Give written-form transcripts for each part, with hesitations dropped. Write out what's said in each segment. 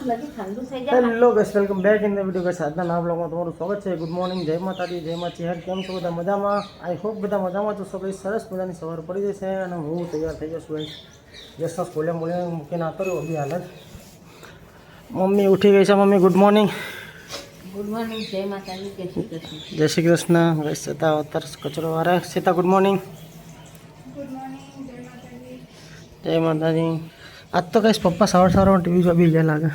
Hello guys, welcome back in the video guys. આજના નવા બ્લોગમાં તમારું સ્વાગત છે. ગુડ મોર્નિંગ, જય માતાજી, જય માચી હેર. કેમ છો બધા? મજામાં? આઈ હોપ બધા મજામાં છો. સગળી સરસ મજાની સવાર પડી જશે અને હું તૈયાર થઈ જશું ગાઈસ. જસ્ટ સ્કૂલે મૂકીને આવતો રહ્યો અભી હાલ જ. મમ્મી ઉઠી ગઈ છે. Mummy good morning. Good morning, જય માતાજી, જય શ્રી કૃષ્ણ. જય શ્રી કૃષ્ણ. ગાઈસ સીતા અવતાર કચરો વાળા. Sita good morning. Good morning, જય માતાજી. જય માતાજી. આજ તો ગાઈસ પપ્પા સવારમાં ટીવી જોવા બી ગયા લાગે.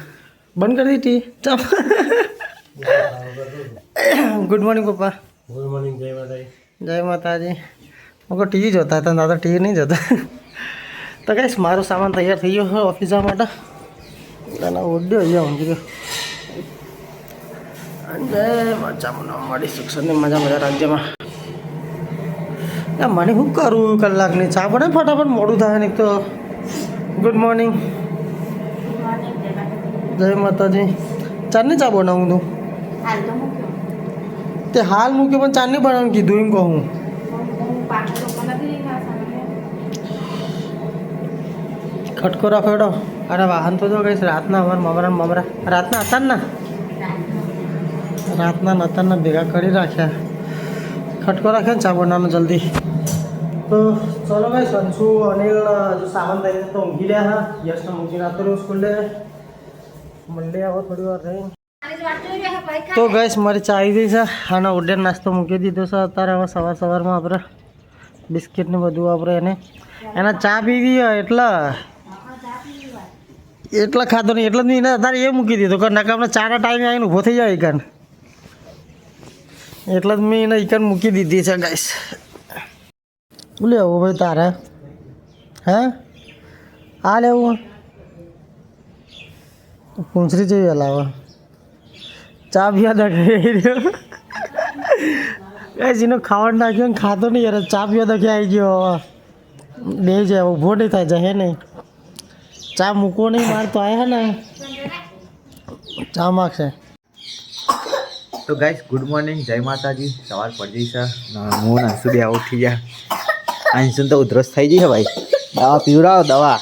બંધ કરી દી ટી. ગુડ મોર્નિંગ પપ્પા. ગુડ મોર્નિંગ, જય માતાજી. જય માતાજી. હું ટીવી જોતા હતા, દાદા ટીવી નહીં જોતા. તો ગાઈસ મારો સામાન તૈયાર થઈ ગયો છે ઓફિસ જવા માટે. અને ઉડ્યો અહીંયા ઊંઘી ગયો. જય મજામાં મળી શિક્ષણની મજા રાજ્યમાં. મને શું કરું કલાકની ચા પડે ફટાફટ મોડું થાય ને. તો ગુડ મોર્નિંગ, જય માતાજી. ચારની ચા બનાવું તું હાલ તો મૂક્યો. તે હાલ મૂક્યો પણ ચારની બનાવવાનું કીધું એમ કહું. હું પાછળ લોકો નથી લીધા સામે. ખટકો રાખો એડો. અરે વાહન તો જો કહીશ રાતના અમારા મમરા રાતના હતા ને રાતના નતા ને ભેગા કરી રાખ્યા. ખટકો રાખ્યા ને ચા બનાવવાનું જલ્દી. તો ચલો ભાઈ, સંશુ અનિલ જો સામાન લઈને તો ઊંઘી રહ્યા હા. યશને મૂકીને આવતો રહ્યો સ્કૂલે. મળે આવો થોડી વાર રહી. તો ગઈશ મારી ચા આવી ગઈ છે. આનો ઉડેર નાસ્તો મૂકી દીધો છે અત્યારે. હવે સવારમાં આપણે બિસ્કિટ ને બધું આપણે એના ચા પી ગઈ એટલે ખાધો નહીં એટલે જ નહીં અત્યારે એ મૂકી દીધો. કારણ કે આપણે ચાના ટાઈમે આવીને ઊભો થઈ જાય ઈકાન. એટલે જ મેં એને ઈકાન મૂકી દીધી છે ગાઈશ. બોલે આવું ભાઈ તારે હે આ લેવું પૂંછરી જેવી હલાવે. ચા પીવા દખી રહ્યો જેનો ખાવાનું નાખ્યો ને ખાતો નહીં યાર. ચા પીવા દખી આવી ગયો. હવે બે જાય ઊભો નહીં થાય જશે નહીં. ચા મૂકો નહીં માર તો આવ્યા ને ચા માગશે. તો ગાઈસ ગુડ મોર્નિંગ, જય માતાજી. સવાર પડી છે. હું અંશુ બે ઉઠી ગયા. અંશુને તો ઉધરસ થઈ ગઈ છે ભાઈ. દવા પીવડાવો દવા.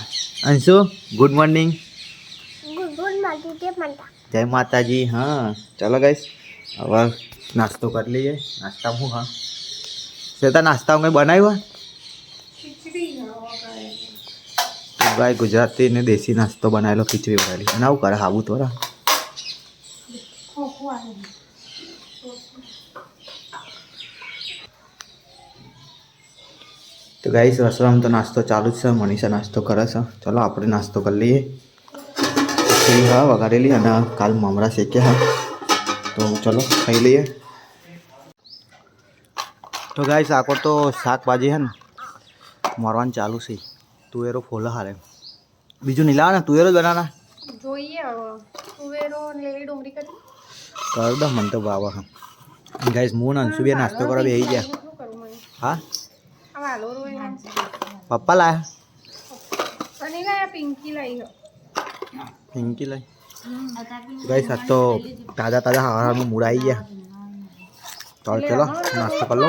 Anshu good morning. જય માતાજી. હા ચલો ગાઈસ હવે નાસ્તો કરી લઈએ. નાસ્તામાં શું હા સેતા નાસ્તામાં કંઈ બનાવ્યું ભાઈ? ગુજરાતી ને દેશી નાસ્તો બનાવેલો, ખીચડી બનાવેલી. અને આવું કરે હાબુ તોરા. તો ગાઈસ રસોડામાં તો નાસ્તો ચાલુ જ છે. મનીષા નાસ્તો કરે છે. ચલો આપણે નાસ્તો કરી લઈએ. ખીચડી હા વઘારેલી અને કાલ મમરા શેક્યા હા. તો ચલો ખાઈ લઈએ. તો ગાઈસ આકો તો શાકભાજી હે ને મારવાનું ચાલુ છે. તુવેરો ફોલા હારે બીજું નહીં લાવે ને તુવેરો જ બનાવવાના જોઈએ તુવેરો ને લીલી ડુંગળી કરી કર દો. મને તો ભાવ હા. ગાઈસ હું અંશુ બે નાસ્તો કરવા બેસી ગયા. હા પપ્પા લાયા અને લાયા પિંકી લાવી. પિંકી લાઈ ગાઈસ આ તો તાજા હવામાં મૂળ આવી ગયા. તો ચલો નાસ્તો કરી લો.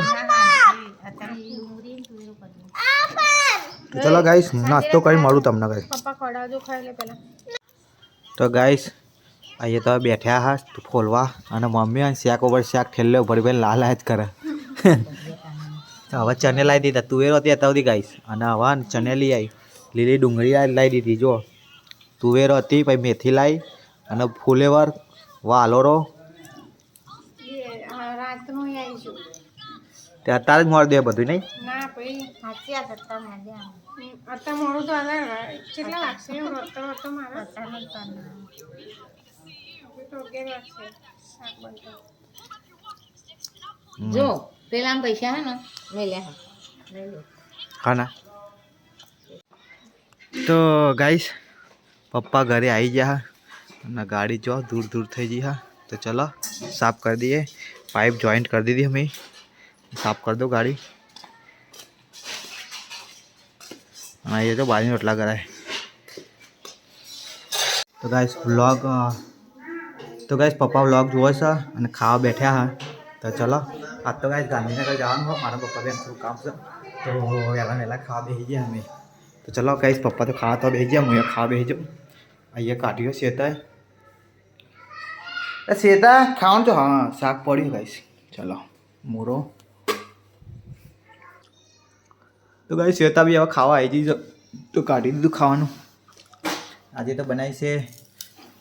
ચલો ગાઈસ નાસ્તો કરી મળું તમને ગાઈસ. પપ્પા ખવડાવજો, ખાઈ લે પહેલા. તો ગાઈસ અહીંયા તો બેઠ્યા હા ફોલવા. અને મમ્મી શાક ઉપર શાક ઠેલ્લે ભરી ભાઈ લાલ જ કરે. હવે ચને લાવી દીધા. તુવેરો હતી હતા સુધી ગાઈસ. અને હવે ચને લઈ આવી. લીલી ડુંગળી લાવી દીધી. જો તુવેરો હતી પછી મેથી લાવી અને ફુલેવર વાલોરો રાતનું આવીશું તે અત્યારે જ મોડ દે બધું નહીં. ના ભાઈ સાચી આ કરતા અત્યારે મોડું તો કેટલા લાગશે? રતો મારા તો 11 વાગશે શાક બનતા. જો પેલા પૈસા હે ને લઈ લે હા ના. તો ગાઈસ પપ્પા ઘરે આવી ગયા અને ગાડી જો દૂર થઈ ગઈ હા. તો ચલો સાફ કરી દઈએ. પાઇપ જોઈન્ટ કરી દીધી અમે. સાફ कर दो गाड़ी. हाँ ये तो बाद में रोटला करा है. तो गाइस पप्पा व्लॉग जुए છે અને ખાવા બેઠ્યા હા. તો ચલો आज तो गाइस गांधीनगर જવાનું હોય. મારા પપ્પા બી થોડું કામ છે તો વહેલા ખાવા બેસી ગયા અમે. તો ચલો ગાઈસ પપ્પા તો ખાવા તો બેસી ગયા. હું ખાવા બેસી જાઉં. અહીંયા કાઢ્યો છે શેતા ખાવાનું તો હા શાક પડ્યું ગાઈસ ચલો મૂરો તો ગાઈસ શેતા બી હવે ખાવા આવી જઈ તો કાઢી દીધું ખાવાનું આજે તો બનાવી છે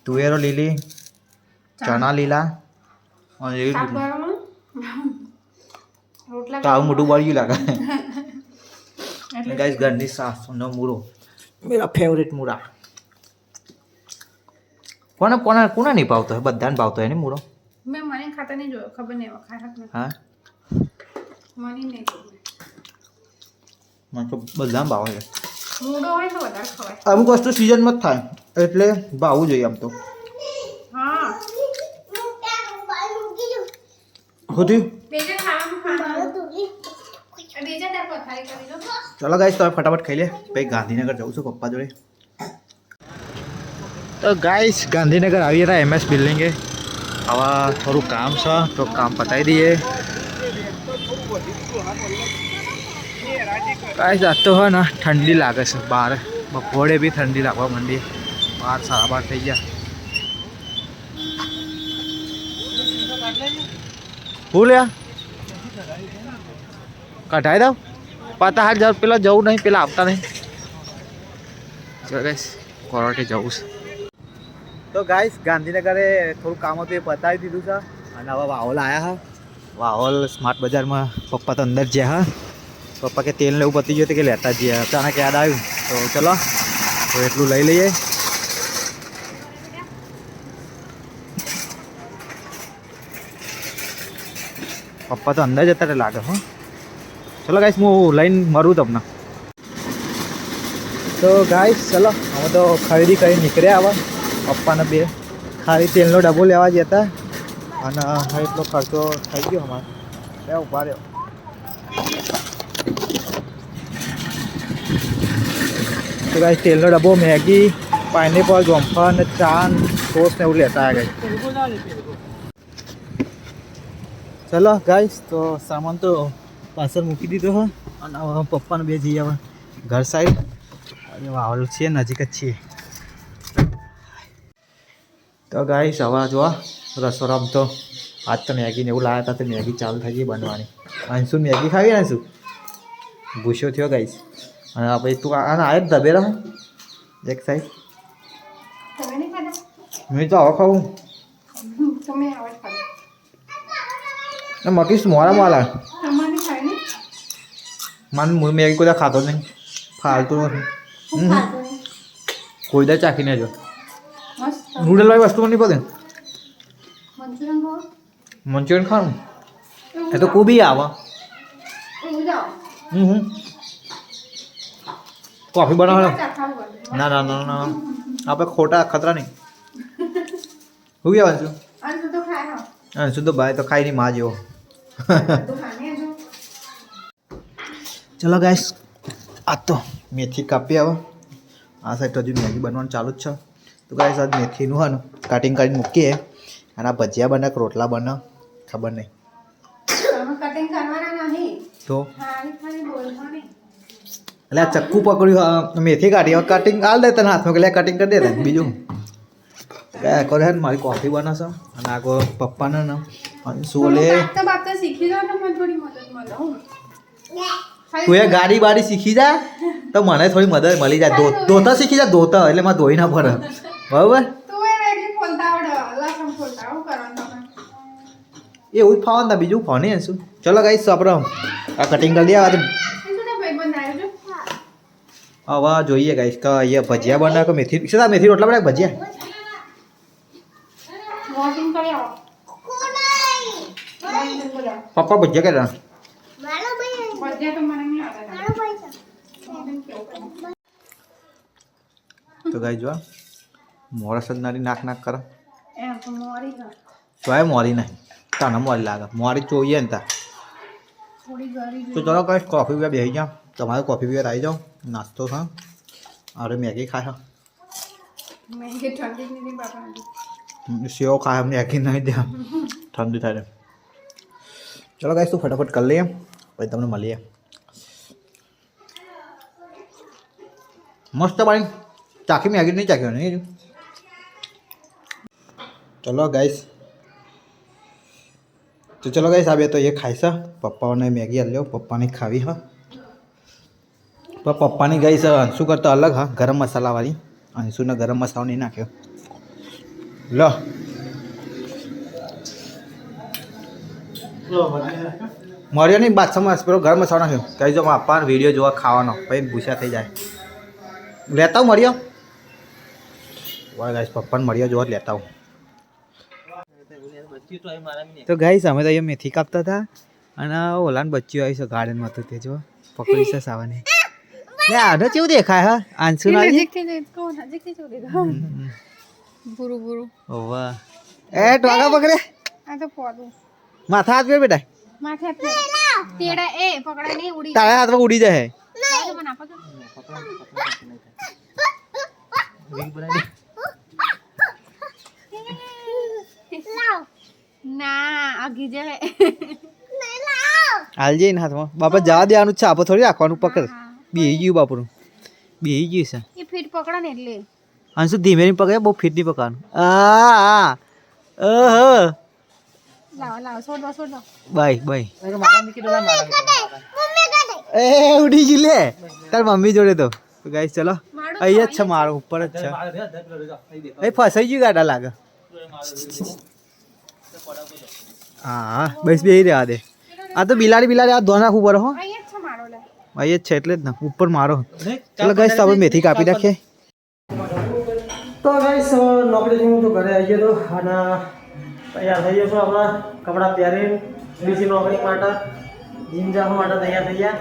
તુવેરો લીલી ચણા લીલા અને એવી શાક લીલી બનાવવાનું? રોટલા તો આવું મોટું બળી ગયું લાગે એટલે ગાઈસ ઘરની સાસનો મૂરો મેરા ફેવરેટ મૂરા કોના નહીં ભાવતો હોય બધાને ભાવતો હોય ને મૂરો મેં મને ખાતા નહીં જોયો ખબર નહીં ખાતા હા મને નહીં જોયું મને તો બધા ભાવે છે મૂડો હોય તો વધારે ખવાય અમુક વસ્તુ સિઝનમાં જ થાય એટલે ભાવવું જોઈએ આમ તો હા હોતી બીજે ખાવાનું બીજા દર પથારી કરી દો ચલો ગાઈસ તમે ફટાફટ ખાઈ લે પછી ગાંધીનગર જવું છું પપ્પા જોડે તો ગાઈસ ગાંધીનગર આવી રહ્યા MS બિલ્ડિંગે હવે થોડું કામ છે તો કામ પતાવી દઈએ ગાઈસ આજ તો હોય ને ઠંડી લાગે છે બહાર બપોરે બી ઠંડી લાગવા માંડી 12 12:30 થઈ ગયા હું લ્યા કઢાઈ દઉં પાતા હાથ જાવ પેલા જવું નહીં પેલા આવતા નહીં ચલો ગાઈસ કોરોટે જવું છે તો ગાઈસ ગાંધીનગરે થોડું કામ હતું એ પતાવી દીધું છે અને હવે વાહોલ આવ્યા હા વાહોલ સ્માર્ટ બજારમાં પપ્પા તો અંદર જ્યાં હા પપ્પા કે તેલ ને એવું પતી ગયું કે લેતા જઈએ અચાનક યાદ આવ્યું તો ચલો તો એટલું લઈ લઈએ પપ્પા તો અંદર જતા રહે લાગે હો ચલો ગાઈસ હું લઈને મરું તમને તો ગાઈસ ચલો અમે તો ખરીદી કરી નીકળ્યા આવા પપ્પાને બે ખાલી તેલનો ડબ્બો લેવા જતા અને એટલો ખર્ચો થઈ ગયો અમારે બે ઉભા રહ્યો તો ગાઈસ તેલનો ડબ્બો મેગી પાઇનેપલ જોમ્ફા અને ચા સોસ ને એવું લેતા આવ્યા ગાઈસ ચલો ગાઈસ તો સામાન તો પાછળ મૂકી દીધો હો અને હવે પપ્પાને બે જઈએ હવે ઘર સાઈડ અને વાવલ છીએ નજીક જ છીએ તો ગાઈસ હવે જો રસોડામાં તો આજ તો મેગીને એવું લાવ્યા હતા તો મેગી ચાલુ થઈ ગઈ બનવાની અંશુ મેગી ખાવી અંશુ ભૂસ્યો થયો ગાઈસ અને પછી તું આવ્યો જ દબે રહો એક સાઈડ તમે નહીં ખાતા મેં તો હવે ખાવું તમે આવાજ ખાધો મકીશ મોરા મોરા તમારે ખાય ને મને મેગી કોઈ ખાતો નહીં ફાલતુ નથી કોઈ દા ચાખીને જો મસ્ત નૂડલ વાળી વસ્તુ નહીં પડે મંચુરિયન ખાઓ મંચુરિયન ખાવાનું એ તો કોબી આવે એવું જાઓ કોફી બનાવો ચાખાવું પડે ના ના ના ના આપણે ખોટા ખતરા નહીં શું કહેવાનું છું અંશુ તો ખાય હો હા શું તો ભાઈ તો ખાઈ નહીં માં જેવો બધું ખાને જો ચલો ગાઈસ આ તો મેથી કાપી આવે આ સાઈડ તો હજુ મેગી બનવાનું ચાલુ જ છે તો ગાઈસ આજ મેથીનું હા કટિંગ કરીને મૂકીએ અને આ ભજીયા બને કે રોટલા બને ખબર નહીં તમે કટિંગ કરવાના નહીં તો ખાલી ખાલી બોલવાની એટલે આ ચક્કુ પકડ્યું મેથી કાઢી હવે કટિંગ આલ દે તને હાથમાં એટલે કટિંગ કરી દે બીજું કયા કરે મારી કોફી બનાવશે અને આગો પપ્પાને ને શું લે બાપતા શીખી જાવ તો મને થોડી મદદ મળે હું તું એ ગાડી બાડી શીખી જા તો મને થોડી મદદ મળી જાય ધોતા શીખી જા ધોતા એટલે મારે ધોઈ ના પડે બરાબર તું એ રેડી ખોલતા આવડે લસણ ખોલતા આવું કરવાનું તમે એવું જ ફાવન તા બીજું ફોને શું ચલો ગાઈસ આપણે આ કટિંગ કરી દે આ શું તો ભાઈબંધ આવ્યો છો હવે જોઈએ ગાઈસ કે અહીંયા ભજીયા બનાવે કે મેથી શું મેથી રોટલા બનાવે ભજીયા વોટિંગ કરી આવો પપ્પા ભજીયા કર્યા ભજીયા તો મને નહીં આવડે તો ગાઈ જો મોરા સદનારી નાક નાક કરે એમ તો મોરી ગઈ તો આ મોરી નહીં તને મોરી લાગે મોરી જોઈએ ને તા થોડી ગળી તો ચલો ગાઈસ કોફી પીવા બેસી જાઓ તમારે કોફી પીવા આવી જાઓ નાસ્તો ખા અરે મેગી ખાય મેં કે ઠંડી નહીં બાપા સેવ ખાય મેગી નહીં દે ઠંડી થાય ચલો ગાઈસ તું ફટાફટ કરી લઈએ પછી તમને મળીએ મસ્ત પાણી ચાખી મેગી નહીં ચાખ્યો નહીં ચલો ગાઈસ તો ચલો ગાઈસ આ બે તો એ ખાઈ છે પપ્પાઓને મેગી આલ્યો પપ્પાને ખાવી હા પણ પપ્પાની ગાઈસ અંશુ કરતા અલગ હા ગરમ મસાલાવાળી અંશુને ગરમ મસાલો નહીં નાખ્યો લો મળ્યો નહીં બાદશાહમાં પેલો ગરમ મસાલો નાખ્યો કહી જો પપ્પાનો વિડીયો જોવા ખાવાનો પછી ભૂસા થઈ જાય લેતા હું મળ્યો વાહ ગાઈસ પપ્પાને મળ્યો જોવા લેતા હું તો ગાઈસ અમે તો અહીંયા મેથી કાપતા હતા અને ઓલાને બચ્ચું આવી છે ગાર્ડનમાં તો તે જો પકડી છે સાવાને લે આનો કેવું દેખાય હા આંસુ ના બુરુ બુરુ ઓવા એ ટોગા પકડે આ તો પોદું માથા હાથ પે બેટા માથે તેડા એ પકડા નહીં ઉડી તારા હાથમાં ઉડી જાય મને આપો તો ના આગી જાય હાલ જઈને હાથમાં બાપા જવા દેવાનું છે આપો થોડી રાખવાનું પકડ બેહી ગયું બાપુનું બેહી ગયું છે એ ફીટ પકડા ને એટલે અંશુ ધીમે નહીં પકડે બહુ ફીટ નહીં પકડવાનું આ લાવો લાવો છોડ દો બાય બાય એ ઉડી ગઈ લે તાર મમ્મી જોડે તો ગાઈસ ચલો અહીંયા જ છે મારો ઉપર જ છે એ ફસાઈ ગયું ગાડા લાગે હા બસ બે રહ્યા દે આ તો બિલાડી આ ધોન નાખવું પડે હો અહીંયા છે મારો લે અહીંયા જ છે એટલે જ ને ઉપર મારો ચલો ગાઈસ આપણે મેથી કાપી નાખીએ તો ગાઈસ નોકરીથી હું તો ઘરે આવી ગયો તો અને તૈયાર થઈ ગયો છું આપણા કપડાં પહેરીને બીજી નોકરી માટે જીમ જવા માટે તૈયાર થઈ ગયા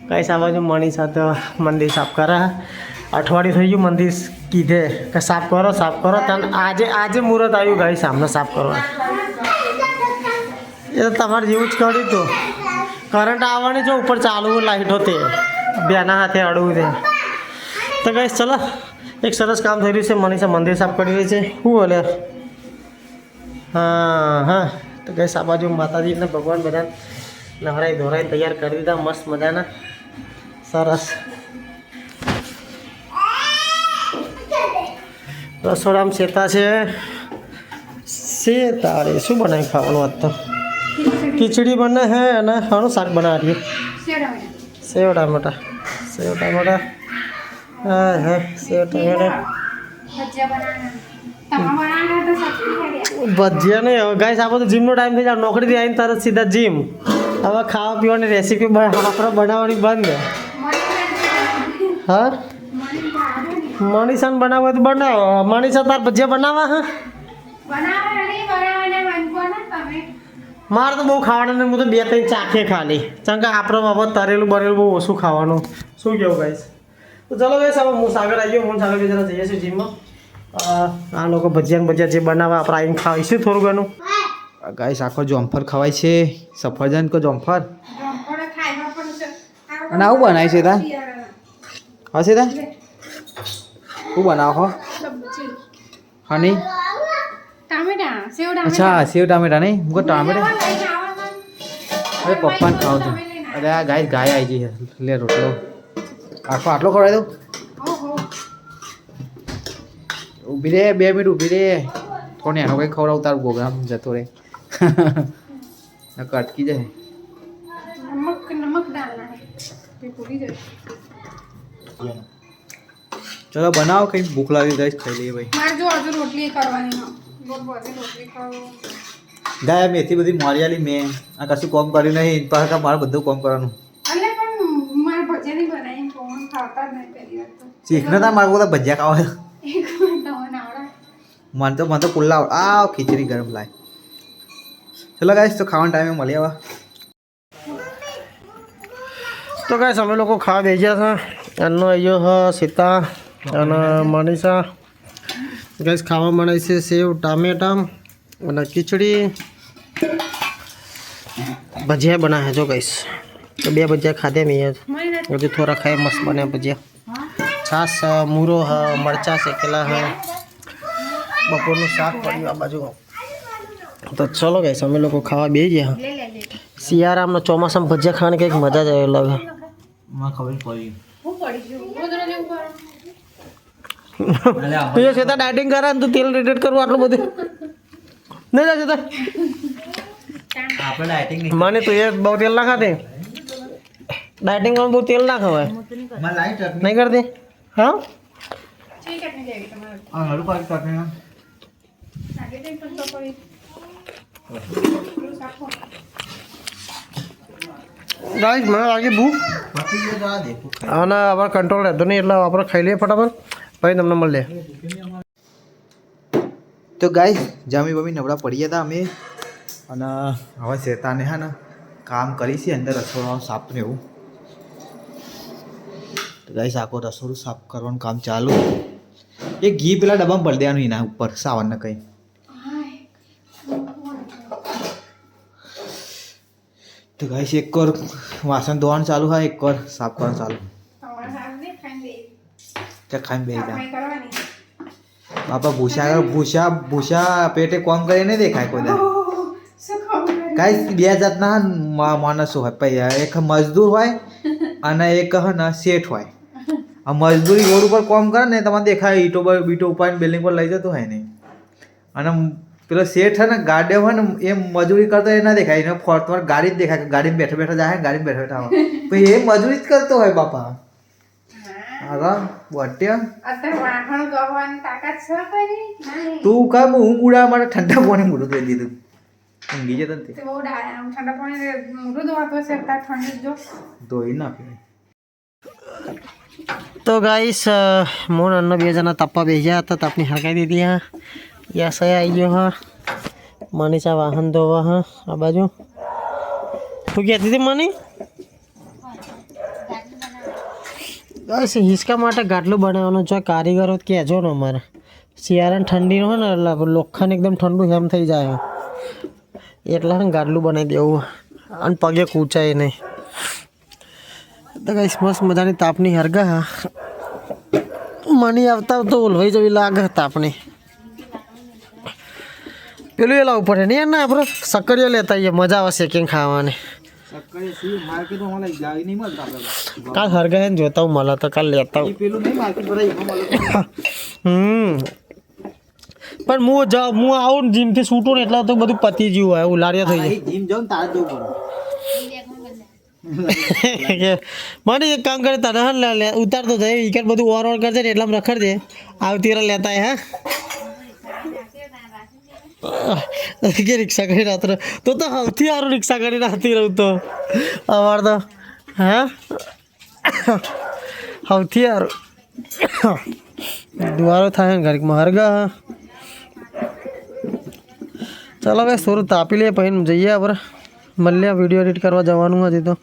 ગાઈસ આ બાજુ મણી સાથે મંદિર સાફ કરે અઠવાડિયું થઈ ગયું મંદિર કીધે કે સાફ કરો તને આજે મુહૂર્ત આવ્યું ગાઈસ સામને સાફ કરવા એ તો તમારે જેવું જ કર્યું હતું કરંટ આવવાની જો ઉપર ચાલુ લાઈટો તે બેના હાથે અડવું તે તો ગાઈસ ચલો એક સરસ કામ થઈ રહ્યું છે મનીષા મંદિર સાફ કરી રહી છે શું બોલે હા તો ગાઈસ આ બાજુ માતાજીને ભગવાન બધા નવરાઈ ધોરાઈ તૈયાર કરી દીધા મસ્ત મજાના સરસ રસોડામાં શેતા છે રે શું બનાવી ખાવાનું આજ તો ખીચડી બને હે અને ખાવાનું શાક બનાવી સેવ ટામેટા હા સેવ ટામેટા ભજીયા નહીં હવે ગાઈસ આપણે તો જીમનો ટાઈમ થઈ જાય નોકરીથી આવીને તરત સીધા જીમ હવે ખાવા પીવાની રેસીપી આપણે બનાવવાની બંધ હા મનીષાને બનાવવું હોય તો બનાવો મનીષા તાર ભજીયા બનાવવા હા મારે તો બહુ ખાવાનું હું તો 2-3 ચાખે ખાલી કારણ કે આપણે બાબત તરેલું બરેલું બહુ ઓછું ખાવાનું શું કેવું ગાઈસ તો ચલો ગાઈસ હવે હું સાગર આવી ગયો હું સાગર જરા જઈએ છીએ જીમમાં આ લોકો ભજીયા જે બનાવવા આપણે આવીને ખાવીશું થોડું ઘણું ગાઈસ આખો જોમફર ખવાય છે સફરજન કો જોમફર અને આવું બનાય છે તા હશે તા શું બનાવો હની અચ્છા સેવ ટામેટા નહીં મુકો ટામેટા અરે પપ્પાને ખાવ તો અરે આ ગાય આવી ગઈ છે લે રોટલો આટલો ખવડાવી દઉં ઊભી રે 2 મિનિટ ઊભી રે થોડો એનો કંઈ ખવડાવું તારું પ્રોગ્રામ જતો રહે અટકી જાય ચલો બનાવો કઈ ભૂખ લાગી ગઈ ખાઈ લઈએ ભાઈ ગાય મેથી બધી મોરિયાલી મેં આ કશું કોમ કર્યું નહીં પાછા મારે બધું કોમ કરવાનું શીખને તા મારે બધા ભજીયા ખાવા મને તો પુલ્લા આ ખીચડી ગરમ લાય ચલો ગાઈસ તો ખાવાના ટાઈમે મળી આવા તો ગાઈસ અમે લોકો ખાવા બેસી ગયા છે એનો આવ્યો સીતા અને મનીષા ગાઈસ ખાવા મળે છે સેવ ટામેટા અને ખીચડી ભજીયા બનાવ્યા જો ગાઈસ તો 2 ભજીયા ખાધે મેં હજુ થોડા ખાય મસ્ત બન્યા ભજીયા છાસ મૂરો હ મરચા શેકેલા હ બપોરનું શાક પડ્યું આ બાજુ તો ચલો ગાઈસ અમે લોકો ખાવા બેસી ગયા શિયાળામાં ચોમાસામાં ભજીયા ખાવાની કંઈક મજા જ અલગ હે ખબર પડી તું સીધા ડાયટિંગ કરે ને તું તેલ રિટેટ કરવું આટલું બધું નહીં જાય સીધા આપણે લાઇટિંગ નહીં મને તું એ બહુ તેલ ના ખાતે ડાયટિંગ માં બહુ તેલ ના ખવાય માં લાઈટ નહીં કરતી હા હળું પાક ચટણી ગાઈસ મને લાગી ભૂખ પતી ગયો તો આ દે અને આપણે કંટ્રોલ રહેતો નહીં એટલે આપણે ખાઈ લઈએ ફટાફટ પછી તમને મળીએ તો ગાઈસ જામી બમી નબળા પડી ગયા હતા અમે અને હવે શેતાને હા ને કામ કરી છે અંદર રસોડું સાફ ને એવું તો ગાઈસ આખો રસોડું સાફ કરવાનું કામ ચાલુ એ ઘી પેલા ડબ્બામાં ભરી દેવાનું એના ઉપર સાવનને કંઈ તો ગાઈસ એક વાર વાસણ ધોવાનું ચાલુ હોય એક વાર સાફ કરવાનું ચાલુ ત્યાં ખાઈને બેસી જા બાપા ભૂસા પેટે કોમ કરી નહીં દેખાય કોઈ ગાઈસ બે જાતના માણસો હોય પૈયા એક મજદૂર હોય અને એક હ ને શેઠ હોય આ મજદૂરી રોડ ઉપર કોમ કરે ને તમારે દેખાય ઈટો બીટો ઉપાડીને બિલ્ડિંગ પર લઈ જતો હોય ને અને પેલો શેઠ હોય ને ગાડે હોય ને એ મજૂરી કરતો એ ના દેખાય એને તમારે ગાડી જ દેખાય ગાડીમાં બેઠા બેઠા જાય ગાડીમાં બેઠા બેઠા આવે પછી એ મજૂરી જ કરતો હોય બાપા હા તું કા હું ઉડા માટે ઠંડા પાણી મોઢું ધોઈ દીધું ઊંઘી જતો ને ધોઈ નાખ્યું તો ગાઈસ મોન અन्न બે જણા તાપવા બેસી ગયા હતા તાપની હરકાઈ દીધી હા યસ આવી ગયો હા મનીષા વાહન ધોવા હા આ બાજુ શું કહેતી હતી મની ગાઈસ હિંચકા માટે ગાટલું બનાવવાનું જો કારીગરો કહેજો ને અમારે શિયાળાને ઠંડી હોય ને એટલે લોખંડ એકદમ ઠંડુ એમ થઈ જાય એટલે ને ગાટલું બનાવી દેવું અને પગે કૂંચાય નહીં તો ગાઈસ મસ્ત મજાની તાપની હરગા મની આવતા તો ઓલવાઈ જવી લાગે તાપની પેલું એ લાવવું પડે નહીં ને આપણે સક્કરીઓ લેતા આવીએ મજા આવે શેકીને ખાવાની કાલ હરગા ને જોતા હું મળે તો કાલ લેતા હું પણ હું આવું ને જીમથી છૂટું ને એટલે તો બધું પતી ગયું હોય ઉલાડિયા થઈ જીમ જાઉં તાર જવું જાય મને એક કામ કરે તને હા ઉતારતો જાય વિકેટ બધું ઓર કરશે ને એટલામાં રખડજે આવતી વાર લેતા હા કે રિક્ષા કરી રાત્રે તો સૌથી સારું રિક્ષા કરી રાતી રહું તો અમારે તો હા સૌથી સારું દુવારો થાય ને ઘડીકમાં હરગા ચાલો ભાઈ થોડું તાપી લઈએ પછી જઈએ આપણે મળ્યા વિડીયો એડિટ કરવા જવાનું હતી તો